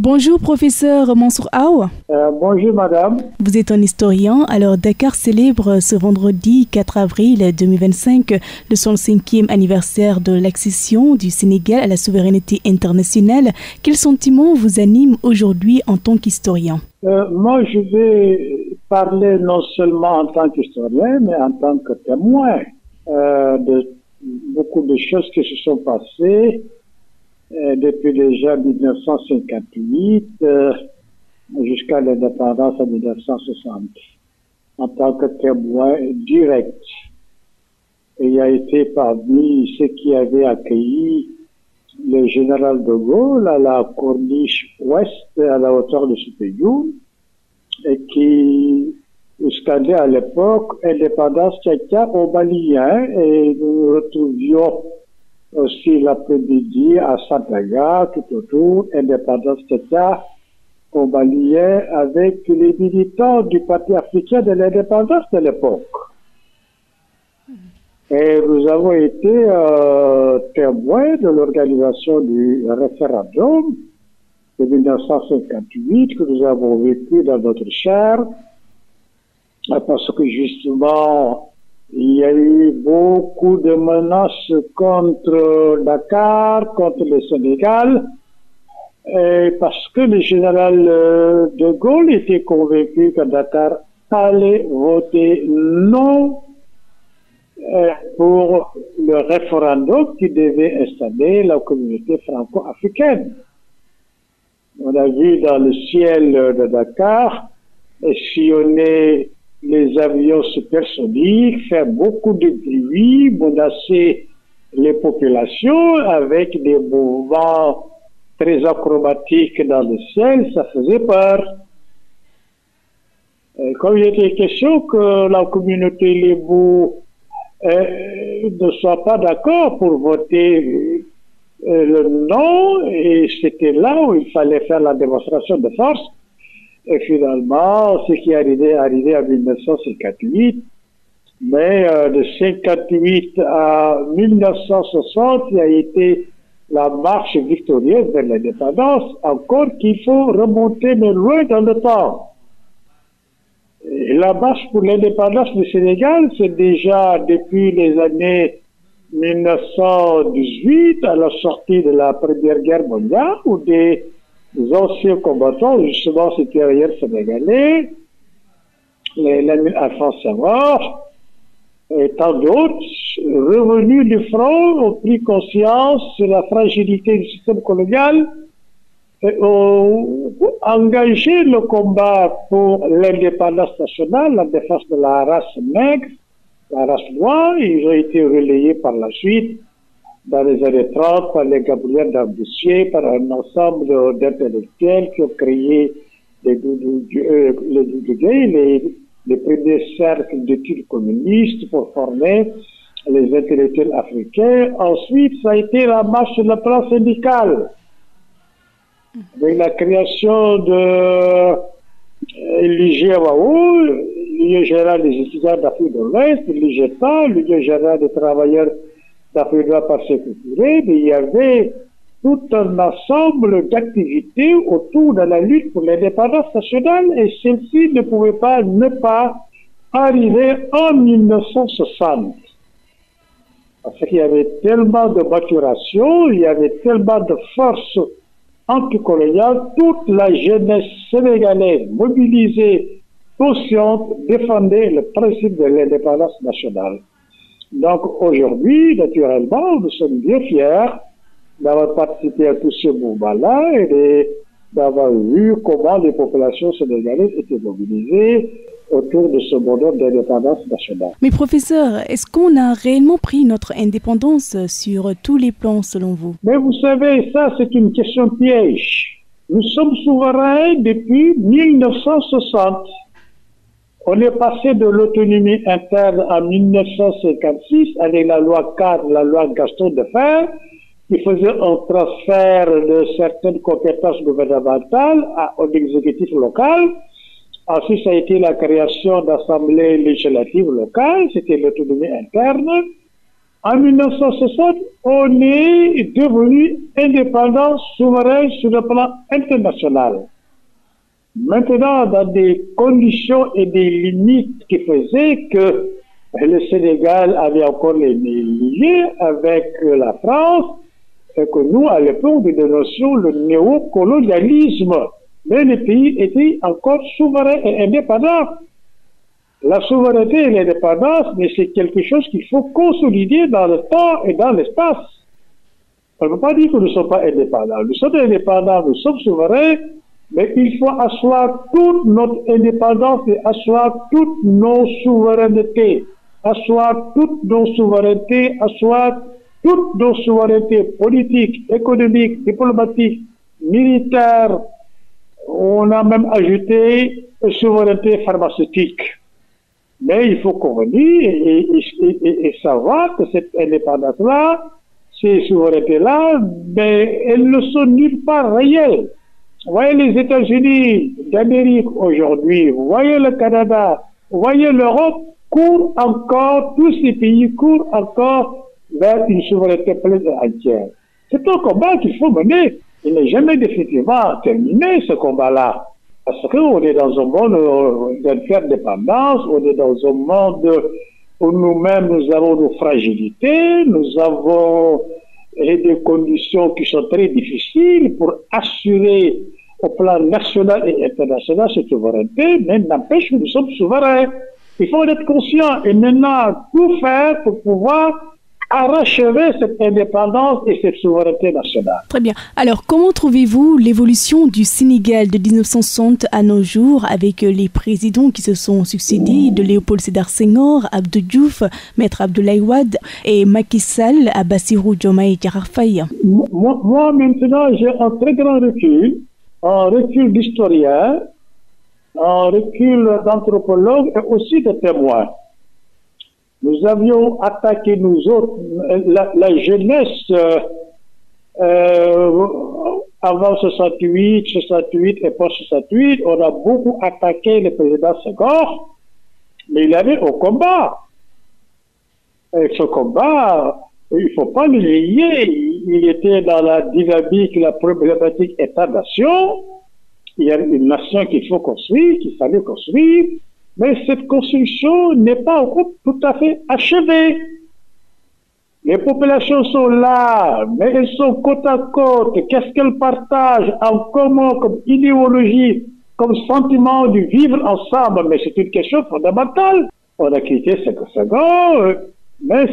Bonjour professeur Mansour Aou. Bonjour madame. Vous êtes un historien. Alors Dakar célèbre ce vendredi 4 avril 2025 le 105e anniversaire de l'accession du Sénégal à la souveraineté internationale. Quel sentiment vous anime aujourd'hui en tant qu'historien? Moi je vais parler non seulement en tant qu'historien mais en tant que témoin de beaucoup de choses qui se sont passées depuis déjà 1958 jusqu'à l'indépendance en 1960, en tant que témoin direct. Il y a été parmi ceux qui avaient accueilli le général de Gaulle à la corniche ouest, à la hauteur de Soupeyoum, et qui scandait à l'époque indépendance tchatcha aux Maliens, et nous nous retrouvions aussi l'après-midi à Sandaga, tout autour, indépendance tchatcha aux Maliens, avec les militants du Parti africain de l'indépendance de l'époque. Et nous avons été témoins de l'organisation du référendum de 1958 que nous avons vécu dans notre chair, parce que justement, il y a eu beaucoup de menaces contre Dakar, contre le Sénégal, et parce que le général de Gaulle était convaincu que Dakar allait voter non pour le référendum qui devait installer la communauté franco-africaine. On a vu dans le ciel de Dakar sillonner les avions supersoniques, faire beaucoup de bruit, menacer les populations avec des mouvements très acrobatiques dans le ciel, ça faisait peur. Et comme il était question que la communauté Lébou ne soit pas d'accord pour voter le non, et c'était là où il fallait faire la démonstration de force. Et finalement, ce qui est arrivé en 1958, mais de 1958 à 1960, il y a été la marche victorieuse vers l'indépendance, encore qu'il faut remonter mais loin dans le temps. Et la marche pour l'indépendance du Sénégal, c'est déjà depuis les années 1918, à la sortie de la Première Guerre mondiale, où des anciens combattants, justement supérieurs sénégalais, l'ami Alphonse Senghor, et tant d'autres, revenus du front, ont pris conscience de la fragilité du système colonial et ont engagé le combat pour l'indépendance nationale, la défense de la race nègre, la race noire. Ils ont été relayés par la suite, dans les années 30, par les Gabriel Damboussier, par un ensemble d'intellectuels qui ont créé les premiers cercles d'études communistes pour former les intellectuels africains. Ensuite, ça a été la marche sur le plan syndical, avec la création de l'UGWAO, l'Union générale des étudiants d'Afrique de l'Ouest, l'UGETA, l'Union générale des travailleurs d'Afrique de l'Ouest par sécurité, mais il y avait tout un ensemble d'activités autour de la lutte pour l'indépendance nationale, et celle-ci ne pouvait pas ne pas arriver en 1960. Parce qu'il y avait tellement de maturation, il y avait tellement de force anticoloniale, toute la jeunesse sénégalaise mobilisée, consciente, défendait le principe de l'indépendance nationale. Donc aujourd'hui, naturellement, nous sommes bien fiers d'avoir participé à tous ces mouvements-là et d'avoir vu comment les populations sénégalaises étaient mobilisées autour de ce modèle d'indépendance nationale. Mais professeur, est-ce qu'on a réellement pris notre indépendance sur tous les plans selon vous? Mais vous savez, ça c'est une question piège. Nous sommes souverains depuis 1960. On est passé de l'autonomie interne en 1956 avec la loi cadre, la loi Gaston Defferre, qui faisait un transfert de certaines compétences gouvernementales au exécutif local. Ensuite, ça a été la création d'assemblées législatives locales, c'était l'autonomie interne. En 1960, on est devenu indépendant, souverain sur le plan international. Maintenant, dans des conditions et des limites qui faisaient que le Sénégal avait encore les liés avec la France, et que nous, à l'époque, nous dénoncions le néocolonialisme. Mais le pays était encore souverain et indépendant. La souveraineté et l'indépendance, mais c'est quelque chose qu'il faut consolider dans le temps et dans l'espace. On ne peut pas dire que nous ne sommes pas indépendants. Nous sommes indépendants, nous sommes souverains, mais il faut asseoir toute notre indépendance et asseoir toutes nos souverainetés. Asseoir toutes nos souverainetés, asseoir toutes nos souverainetés politiques, économiques, diplomatiques, militaires. On a même ajouté une souveraineté pharmaceutique. Mais il faut convenir et savoir que cette indépendance-là, ces souverainetés-là, mais elles ne sont nulle part réelles. Vous voyez les États-Unis d'Amérique aujourd'hui, vous voyez le Canada, vous voyez l'Europe, courent encore, tous ces pays courent encore vers une souveraineté pleine et entière. C'est un combat qu'il faut mener. Il n'est jamais définitivement terminé, ce combat-là. Parce qu'on est dans un monde d'interdépendance, on est dans un monde où nous-mêmes, nous avons nos fragilités, nous avons des conditions qui sont très difficiles pour assurer au plan national et international cette souveraineté, mais n'empêche que nous sommes souverains. Il faut en être conscient et maintenant tout faire pour pouvoir arachever cette indépendance et cette souveraineté nationale. Très bien. Alors, comment trouvez-vous l'évolution du Sénégal de 1960 à nos jours avec les présidents qui se sont succédés, de Léopold Sédar Senghor, Abdou Diouf, Maître Abdoulaye Wade et Macky Sall à Bassirou Diomaye Diakhar Faye? Moi, maintenant, j'ai un très grand recul, un recul d'historien, un recul d'anthropologue et aussi de témoin. Nous avions attaqué, nous autres, la jeunesse avant 68 et post-68, on a beaucoup attaqué le président Senghor, mais il avait au combat. Et ce combat, il ne faut pas le lier, il était dans la dynamique, la problématique État-nation. Il y a une nation qu'il faut construire, qu'il fallait construire. Mais cette construction n'est pas encore tout à fait achevée. Les populations sont là, mais elles sont côte à côte. Qu'est-ce qu'elles partagent en commun comme idéologie, comme sentiment de vivre ensemble? Mais c'est une question fondamentale. On a quitté Senghor, mais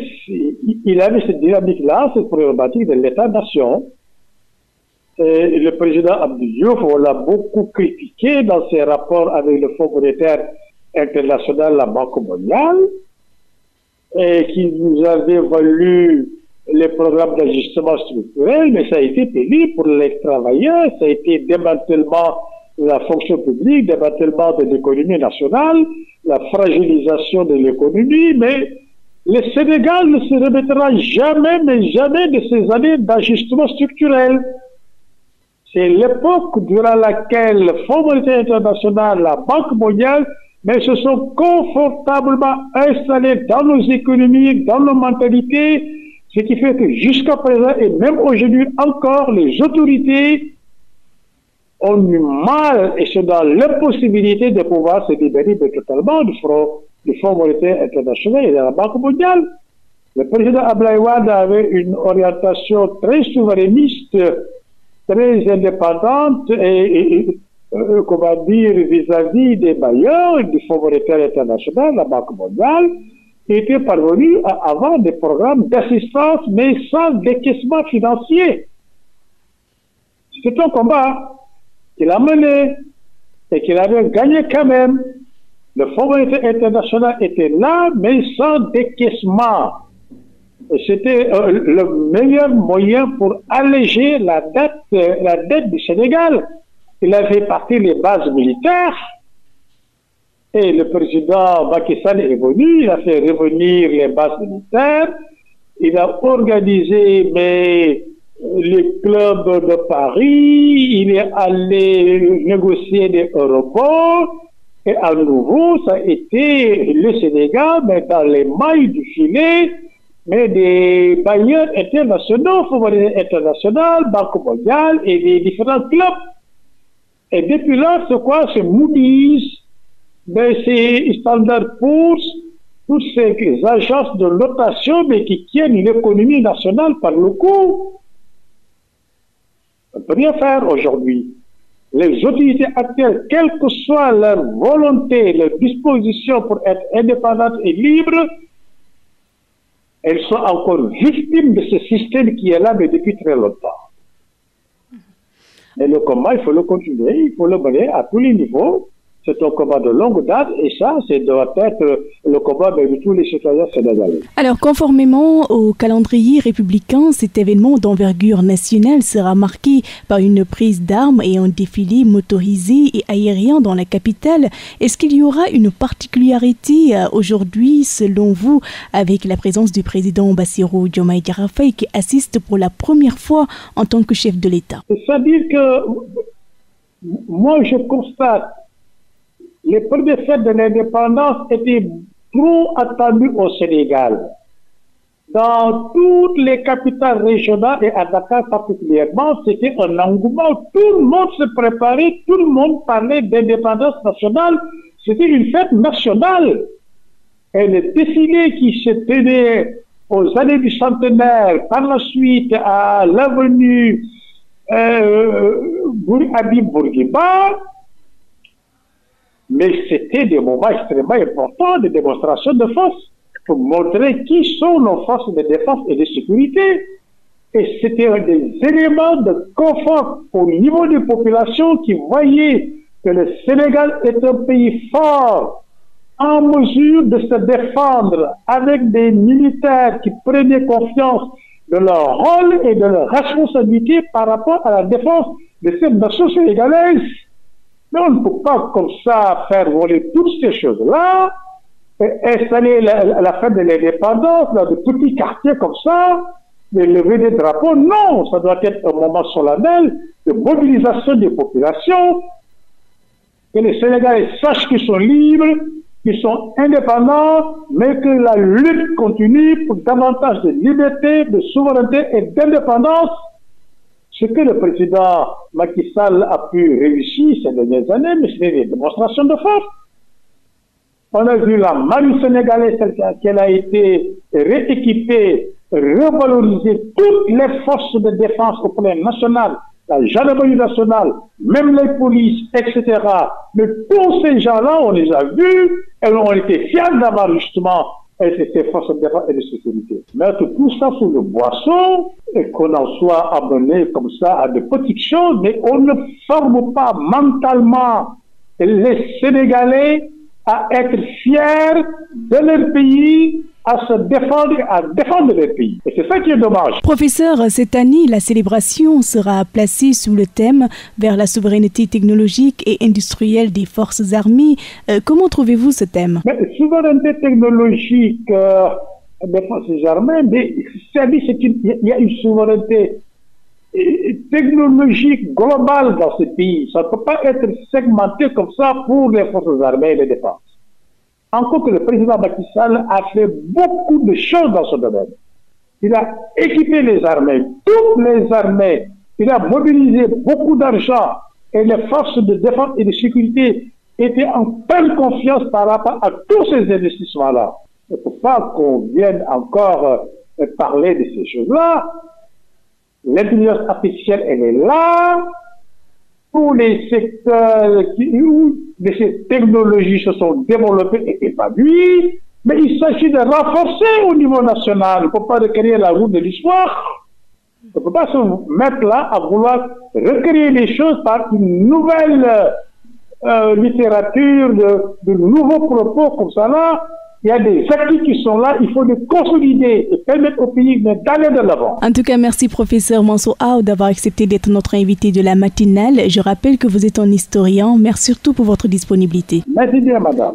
il avait cette dynamique-là, cette problématique de l'État-nation. Et le président Abdou Diouf, on l'a beaucoup critiqué dans ses rapports avec le Fonds monétaire international, la Banque mondiale, et qui nous avait valu les programmes d'ajustement structurel, mais ça a été payé pour les travailleurs, ça a été démantèlement de la fonction publique, démantèlement de l'économie nationale, la fragilisation de l'économie, mais le Sénégal ne se remettra jamais, mais jamais de ces années d'ajustement structurel. C'est l'époque durant laquelle le Fonds monétaire international, la Banque mondiale, mais se sont confortablement installés dans nos économies, dans nos mentalités, ce qui fait que jusqu'à présent, et même aujourd'hui encore, les autorités ont eu mal et sont dans l'impossibilité de pouvoir se libérer totalement du Fonds monétaire international et de la Banque mondiale. Le président Abdoulaye Wade avait une orientation très souverainiste, très indépendante et comment dire, vis-à-vis des bailleurs du Fonds monétaire international, la Banque mondiale, était parvenu à avoir des programmes d'assistance, mais sans décaissement financier. C'est un combat qu'il a mené et qu'il avait gagné quand même. Le Fonds monétaire international était là, mais sans décaissement. C'était le meilleur moyen pour alléger la dette du Sénégal. Il a fait partir les bases militaires et le président Macky Sall est venu, il a fait revenir les bases militaires, il a organisé les clubs de Paris, il est allé négocier des aéroports et à nouveau ça a été le Sénégal, mais dans les mailles du filet, mais des bailleurs internationaux, Fonds monétaire international, Banque mondiale et des différents clubs. Et depuis là, c'est quoi? C'est Moody's, c'est Standard Poor's, toutes ces agences de notation mais qui tiennent l'économie nationale par le cou. On ne peut rien faire aujourd'hui. Les autorités actuelles, quelle que soit leur volonté, leur disposition pour être indépendantes et libres, elles sont encore victimes de ce système qui est là mais depuis très longtemps. Et le combat, il faut le continuer, il faut le mener à tous les niveaux. C'est un combat de longue date et ça, doit être le combat de tous les citoyens sénégalais. Alors, conformément au calendrier républicain, cet événement d'envergure nationale sera marqué par une prise d'armes et un défilé motorisé et aérien dans la capitale. Est-ce qu'il y aura une particularité aujourd'hui, selon vous, avec la présence du président Bassirou Diomaye Diakhar Faye qui assiste pour la première fois en tant que chef de l'État? C'est-à-dire que moi, je constate les premières fêtes de l'indépendance étaient trop attendues au Sénégal. Dans toutes les capitales régionales et à Dakar particulièrement, c'était un engouement. Tout le monde se préparait, tout le monde parlait d'indépendance nationale. C'était une fête nationale. Et le défilé qui se tenait aux années du centenaire, par la suite à l'avenue Habib Bourguiba, mais c'était des moments extrêmement importants de démonstration de force pour montrer qui sont nos forces de défense et de sécurité. Et c'était un des éléments de confort au niveau des populations qui voyaient que le Sénégal est un pays fort, en mesure de se défendre avec des militaires qui prenaient confiance de leur rôle et de leur responsabilité par rapport à la défense de cette nation sénégalaise. Mais on ne peut pas comme ça faire voler toutes ces choses-là, et installer la fête de l'indépendance dans de petits quartiers comme ça, de lever des drapeaux. Non, ça doit être un moment solennel de mobilisation des populations, que les Sénégalais sachent qu'ils sont libres, qu'ils sont indépendants, mais que la lutte continue pour davantage de liberté, de souveraineté et d'indépendance. Ce que le président Macky Sall a pu réussir ces dernières années, mais c'est des démonstrations de force. On a vu la marine sénégalaise, qu'elle a été rééquipée, revalorisée, toutes les forces de défense au plan national, la gendarmerie nationale, même les polices, etc. Mais tous ces gens-là, on les a vus, elles ont été fiers d'avoir justement ces forces de défense et de sécurité. Mettre tout ça sous le boisson et qu'on en soit amené comme ça à de petites choses, mais on ne forme pas mentalement les Sénégalais à être fiers de leur pays, à se défendre, à défendre leur pays. Et c'est ça qui est dommage. Professeur, cette année, la célébration sera placée sous le thème vers la souveraineté technologique et industrielle des forces armées. Comment trouvez-vous ce thème? Souveraineté technologique des forces armées, mais il y a une souveraineté technologique globale dans ce pays. Ça ne peut pas être segmenté comme ça pour les forces armées et les défenses. Encore que le président Macky Sall a fait beaucoup de choses dans ce domaine. Il a équipé les armées, toutes les armées. Il a mobilisé beaucoup d'argent et les forces de défense et de sécurité étaient en pleine confiance par rapport à tous ces investissements-là. Il ne faut pas qu'on vienne encore parler de ces choses-là. L'intelligence artificielle, elle est là. Tous les secteurs où ces technologies se sont développées et épanouies, mais il s'agit de renforcer au niveau national. Il ne faut pas recréer la roue de l'histoire. On ne peut pas se mettre là à vouloir recréer les choses par une nouvelle littérature, de nouveaux propos comme ça là. Il y a des acquis qui sont là, il faut les consolider et permettre au pays d'aller de l'avant. En tout cas, merci professeur Mansour Aou d'avoir accepté d'être notre invité de la matinale. Je rappelle que vous êtes un historien. Merci surtout pour votre disponibilité. Merci bien, madame.